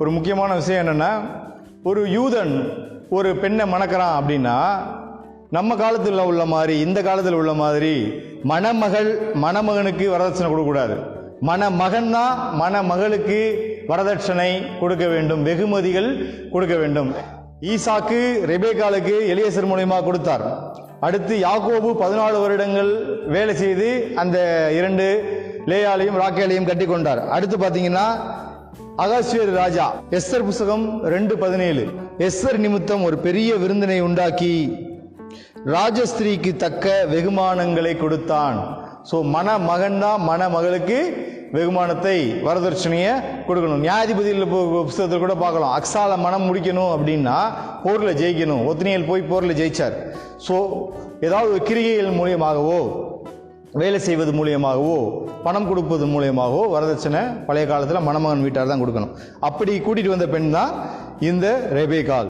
ஒரு முக்கியமான விஷயம் என்னென்னா, ஒரு யூதன் ஒரு பெண்ணை மணக்கிறான் அப்படின்னா நம்ம காலத்தில் உள்ள மாதிரி, இந்த காலத்தில் உள்ள மாதிரி மணமகள் மணமகனுக்கு வரதட்சணை கொடுக்கக்கூடாது. மணமகன் தான் மணமகளுக்கு வரதட்சணை கொடுக்க வேண்டும், வெகுமதிகள் கொடுக்க வேண்டும். ஈசாக்கு ரெபேக்காலுக்கு எலியேசர் மூலமா கொடுத்தார். அடுத்து யாக்கோபு 14 வருடங்கள் வேலை செய்து அந்த 2 லேயாலையும் ராக்கேலையும் கட்டி கொண்டார். அடுத்து பார்த்தீங்கன்னா அகாஸ்வேரு ராஜா, எஸ்தர் புஸ்தகம் 2:17, எஸ்தர் நிமித்தம் ஒரு பெரிய விருந்தினை உண்டாக்கி ராஜஸ்திரீக்கு தக்க வெகுமானங்களை கொடுத்தான். ஸோ மணமகன் தான் மணமகளுக்கு வெகுமானத்தை வரதட்சணையை கொடுக்கணும். நியாயாதிபதியில் புஸ்தகத்தில் கூட பார்க்கலாம், அக்ஸால மனம் முடிக்கணும் அப்படின்னா போரில் ஜெயிக்கணும். ஒத்னியேல் போய் போரில் ஜெயிச்சார். ஸோ ஏதாவது ஒரு கிரிகைகள் மூலியமாகவோ, வேலை செய்வது மூலியமாகவோ, பணம் கொடுப்பது மூலியமாகவோ வரதட்சணை பழைய காலத்தில் மணமகன் வீட்டார் தான் கொடுக்கணும். அப்படி கூட்டிகிட்டு வந்த பெண் தான் இந்த ரெபேக்காள்.